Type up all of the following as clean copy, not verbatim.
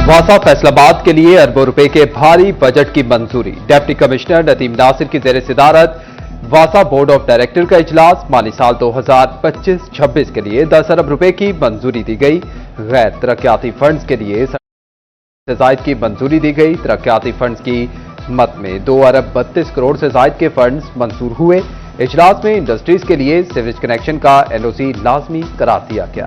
वासा फैसलाबाद के लिए अरबों रुपए के भारी बजट की मंजूरी। डिप्टी कमिश्नर नदीम नासिर की जेर सदारत वासा बोर्ड ऑफ डायरेक्टर का इजलास। माली साल 2025-26 के लिए 10 अरब रुपए की मंजूरी दी गई। गैर तरक्याती फंड्स के लिए से जायद की मंजूरी दी गई। तरक्याती फंड्स की मद में 2 अरब 32 करोड़ से जायद के फंड्स मंजूर हुए। इजलास में इंडस्ट्रीज के लिए सीवरेज कनेक्शन का एनओसी लाजमी करार दिया गया।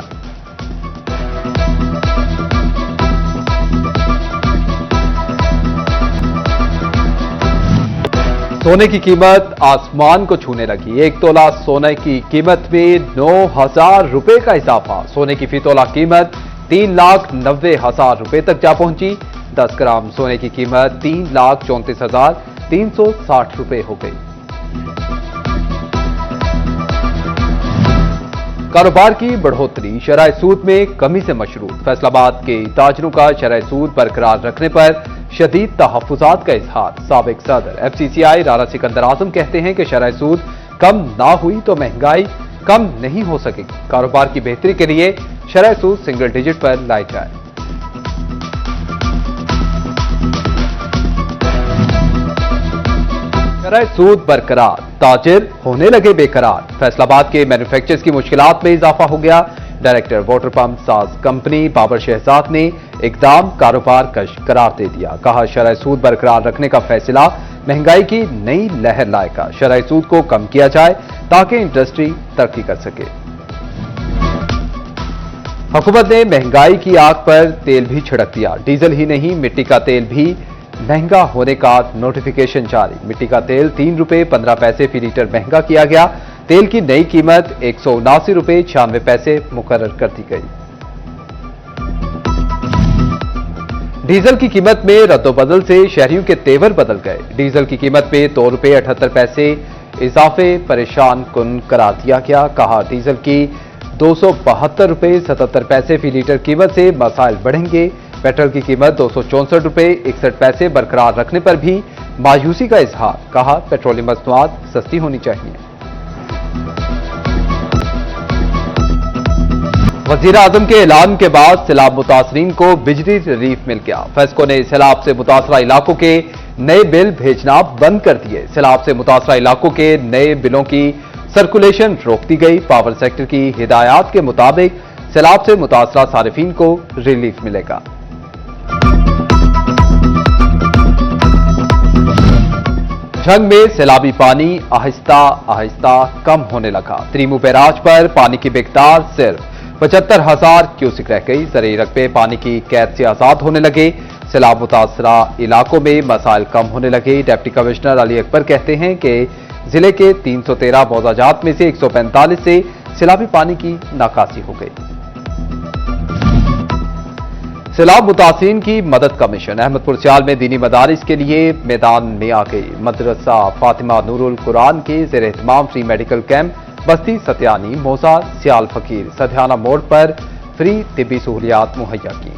सोने की कीमत आसमान को छूने लगी। 1 तोला सोने की कीमत में 9,000 रुपए का इजाफा। सोने की फी तोला कीमत 3,90,000 रुपए तक जा पहुंची। 10 ग्राम सोने की कीमत 3,34,360 रुपए हो गई। कारोबार की बढ़ोतरी, शरह सूद में कमी से मशरूत। फैसलाबाद के ताजरों का शरह सूद बरकरार रखने पर शदीद तहफ्फुज़ात का इजहार। साबिक सदर FCCI राना सिकंदर आजम कहते हैं कि शरह सूद कम ना हुई तो महंगाई कम नहीं हो सकेगी। कारोबार की बेहतरी के लिए शरह सूद सिंगल डिजिट पर लाई जाए। शरह सूद बरकरार, ताजिर होने लगे बेकरार। फैसलाबाद के मैन्युफैक्चरर्स की मुश्किलात में इजाफा हो गया। डायरेक्टर वाटर पंप साज कंपनी बाबर शहजाद ने इकदाम कारोबार कश करार दे दिया। कहा शरह सूद बरकरार रखने का फैसला महंगाई की नई लहर लाएगा। शरह सूद को कम किया जाए ताकि इंडस्ट्री तरक्की कर सके। हुकूमत ने महंगाई की आग पर तेल भी छिड़क दिया। डीजल ही नहीं मिट्टी का तेल भी महंगा होने का नोटिफिकेशन जारी। मिट्टी का तेल 3 रुपए 15 पैसे फी लीटर महंगा किया गया। तेल की नई कीमत 179 रुपए 96 पैसे मुकर्रर कर दी गई। डीजल की कीमत में रद्दोबदल से शहरियों के तेवर बदल गए। डीजल की कीमत में 2 रुपए 78 पैसे इजाफे परेशान कुन करार दिया गया। कहा डीजल की 272 रुपए 77 पैसे फी लीटर कीमत से मसाइल बढ़ेंगे। पेट्रोल की कीमत 264 रुपए 61 पैसे बरकरार रखने पर भी मायूसी का इजहार। कहा पेट्रोलियम मसनूआत सस्ती होनी चाहिए। वजीर आजम के ऐलान के बाद सैलाब मुतासरीन को बिजली रिलीफ मिल गया। फेस्को ने सैलाब से मुतासरा इलाकों के नए बिल भेजना बंद कर दिए। सैलाब से मुतासरा इलाकों के नए बिलों की सर्कुलेशन रोक दी गई। पावर सेक्टर की हिदायत के मुताबिक सैलाब से मुतासरा सारिफीन को रिलीफ मिलेगा। झंग में सैलाबी पानी आहिस्ता आहिस्ता कम होने लगा। त्रिमू बैराज पर पानी की मिकदार सिर्फ 75,000 क्यूसिक रह गई। ज़रूरी रकबे पानी की कैद से आजाद होने लगे। सैलाब मुतासरा इलाकों में मसाइल कम होने लगे। डिप्टी कमिश्नर अली अकबर कहते हैं कि जिले के 313 मौजाजात में से 145 से सैलाबी पानी की नाकासी हो गई। सैलाब मुतासिरीन की मदद का मिशन। अहमदपुर सियाल में दीनी मदारिस के लिए मैदान में आ गई। मदरसा फातिमा नूरुल कुरान के ज़ेर एहतमाम फ्री मेडिकल कैंप बस्ती सत्यानी मौजा सियाल फकीर सध्याना मोड़ पर फ्री तिब्बी सहूलियात मुहैया की।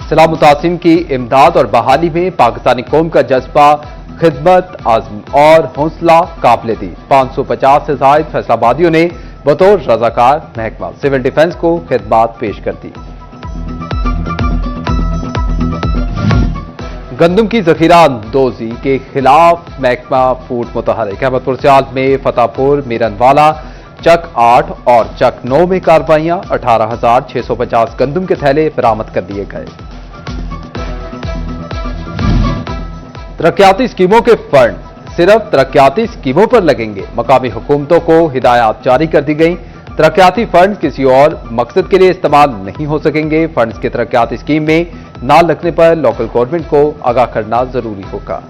सैलाब मुतासिरीन की इमदाद और बहाली में पाकिस्तानी कौम का जज्बा, खिदमत, आज़म और हौसला काबिल दी। 550 से जायद फैसलाबादियों ने बतौर रजाकार महकमा सिविल डिफेंस को खिदमत पेश कर दी। गंदम की जखीरा अंदोजी के खिलाफ महकमा फूड मुतहरिक। अहमदपुर सियाल में फतेहपुर, मीरनवाला, चक 8 और चक 9 में कार्रवाइयां। 18,650 गंदम के थैले बरामद कर लिए गए। तरक्याती स्कीमों के फंड सिर्फ तरक्याती स्कीमों पर लगेंगे। मकामी हुकूमतों को हिदायत जारी कर दी गई। तरक्याती फंड किसी और मकसद के लिए इस्तेमाल नहीं हो सकेंगे। फंड्स के तरक्याती स्कीम में ना लगने पर लोकल गवर्नमेंट को आगाह करना जरूरी होगा।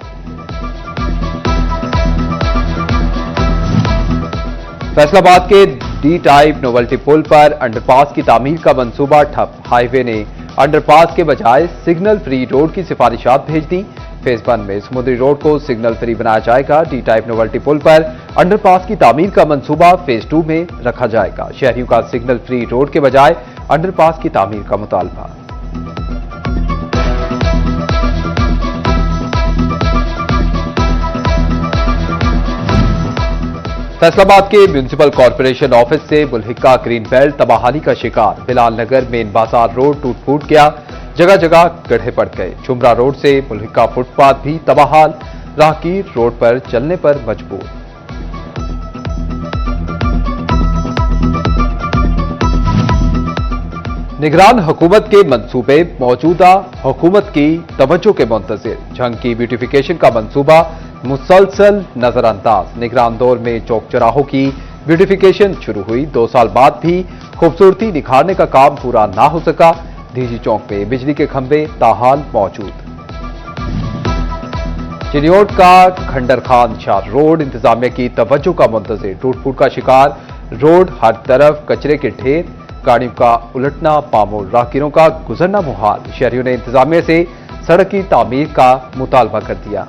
फैसलाबाद के डी टाइप नोवल्टी पुल पर अंडरपास की तामीर का मंसूबा ठप। हाईवे ने अंडरपास के बजाय सिग्नल फ्री रोड की सिफारिशात भेज दी। फेज 1 में समुद्री रोड को सिग्नल फ्री बनाया जाएगा। डी टाइप नोवल्टी पुल पर अंडरपास की तामीर का मंसूबा फेज 2 में रखा जाएगा। शहरियों का सिग्नल फ्री रोड के बजाय अंडरपास की तामीर का मुतालबा। फैसलाबाद के म्युनिसिपल कॉर्पोरेशन ऑफिस से बुल्हिक्का ग्रीन बेल्ट तबाहानी का शिकार। बिलाल नगर मेन बाजार रोड टूट फूट गया, जगह जगह गड्ढे पड़ गए। चुमरा रोड से बुल्हिक्का फुटपाथ भी तबाहाल, राहगीर रोड पर चलने पर मजबूर। निगरान हुकूमत के मंसूबे मौजूदा हुकूमत की तवज्जो के मुंतजिर। झंग की ब्यूटिफिकेशन का मंसूबा मुसलसल नजरअंदाज। निगरान दौर में चौक चौराहों की ब्यूटिफिकेशन शुरू हुई, 2 साल बाद भी खूबसूरती निखारने का काम पूरा ना हो सका। डीजी चौक में बिजली के खंभे ताहाल मौजूद। चिनियोट का खंडर खान शाह रोड इंतजामिया की तवज्जो का मुंतजिर। टूट फूट का शिकार रोड, हर तरफ कचरे के ढेर, गाड़ियों का उलटना मामूल, राहगीरों का गुजरना मुहाल। शहरियों ने इंतजामिया से सड़क की तामीर का मुतालबा कर दिया।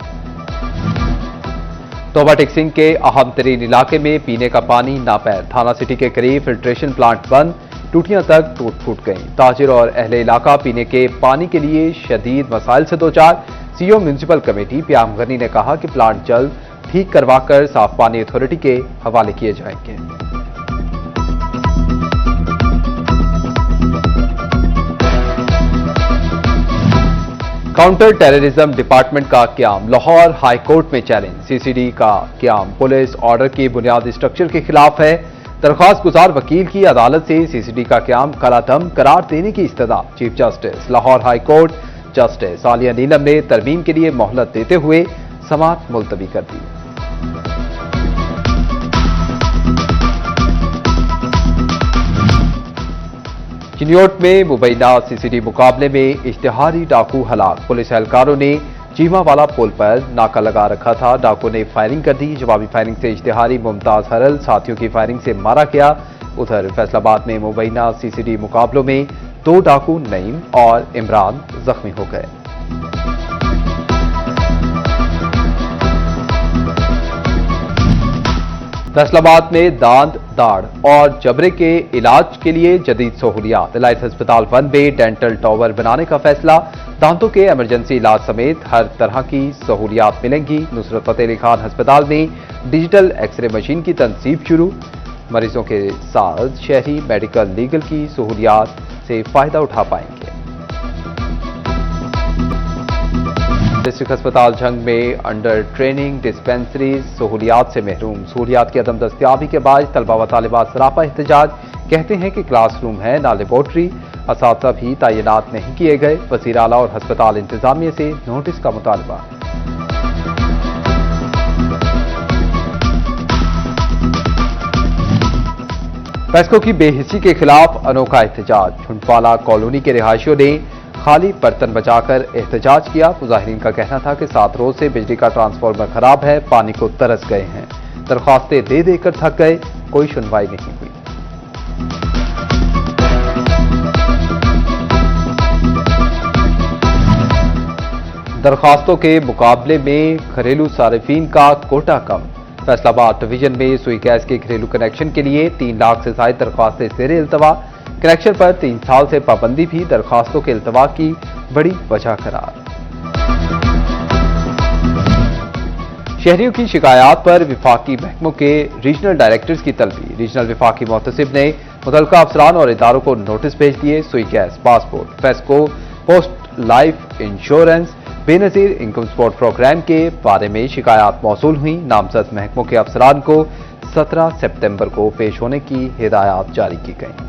तोबा टेक्सिंग के अहम तरीन इलाके में पीने का पानी नापैद। थाना सिटी के करीब फिल्ट्रेशन प्लांट बंद, टूटियां तक टूट फूट गईं। ताजिर और अहले इलाका पीने के पानी के लिए शदीद मसाइल से दो चार। सीईओ म्युनिसिपल कमेटी प्याम गनी ने कहा कि प्लांट जल्द ठीक करवाकर साफ पानी अथॉरिटी के हवाले किए जाएंगे। काउंटर टेररिज्म डिपार्टमेंट का क्याम लाहौर हाई कोर्ट में चैलेंज। सीसीडी का क्याम पुलिस ऑर्डर की बुनियादी स्ट्रक्चर के खिलाफ है। दरख्वास्त गुजार वकील की अदालत से सीसीडी का क्याम कलादम करार देने की इस्तदा। Chief justice Lahore high court justice Aliya Neelam ने तरमीम के लिए मोहलत देते हुए समाअत मुलतवी कर दी। चिनियोट में मुबैना सीसीडी मुकाबले में इश्तिहारी डाकू हलाक। पुलिस एहलकारों ने चीमावाला पुल पर नाका लगा रखा था, डाकू ने फायरिंग कर दी। जवाबी फायरिंग से इश्तिहारी मुमताज हरल साथियों की फायरिंग से मारा गया। उधर फैसलाबाद में मुबैना सीसीडी मुकाबलों में 2 डाकू नईम और इमरान जख्मी हो गए। फैसलाबाद में दांत, दाढ़ और जबड़े के इलाज के लिए जदीद सहूलियात। इलाइट अस्पताल 1 में डेंटल टावर बनाने का फैसला। दांतों के इमरजेंसी इलाज समेत हर तरह की सहूलियात मिलेंगी। नुसरत फतेह अली खान अस्पताल में डिजिटल एक्सरे मशीन की तनसीब शुरू। मरीजों के साथ शहरी मेडिकल लीगल की सहूलियात से फायदा उठा पाएंगे। डिस्ट्रिक्ट अस्पताल झंग में अंडर ट्रेनिंग डिस्पेंसरीज सहूलियात से महरूम। सहूलियात की अदम दस्तियाबी के बाद तलबा व तालिबात सरापा एहतजाज। कहते हैं कि क्लासरूम है ना लेबोरेटरी, असातिज़ा भी तैनात नहीं किए गए। वज़ीर आला और अस्पताल इंतजामिया से नोटिस का मुतालबा। फैसलों की बेहिस्सी के खिलाफ अनोखा एहतजाज। झुंडवाला कॉलोनी के रिहायशियों ने खाली बर्तन बचाकर एहतजाज किया। मुजाहिरीन का कहना था कि 7 रोज से बिजली का ट्रांसफार्मर खराब है, पानी को तरस गए हैं। दरख्वास्तें दे देकर थक गए, कोई सुनवाई नहीं हुई। दरख्वास्तों के मुकाबले में घरेलू सारिफीन का कोटा कम। फैसलाबाद डिवीजन में सुई गैस के घरेलू कनेक्शन के लिए 3 लाख से ज्यादा दरख्वास्तें ज़ेरे इल्तवा। कनेक्शन पर 3 साल से पाबंदी भी दरख्वास्तों के इल्तवा की बड़ी वजह करार। शहरियों की शिकायत पर विफाकी महकमों के रीजनल डायरेक्टर्स की तलबी। रीजनल विफाकी मुहतसिब ने मुतल्लिका अफसरान और इदारों को नोटिस भेज दिए। Sui gas, passport, FESCO, post life insurance, Benazir income support program के बारे में शिकायत मौसूल हुई। नामजद महकमों के अफसरान को 17 सितंबर को पेश होने की हिदायत जारी की गई।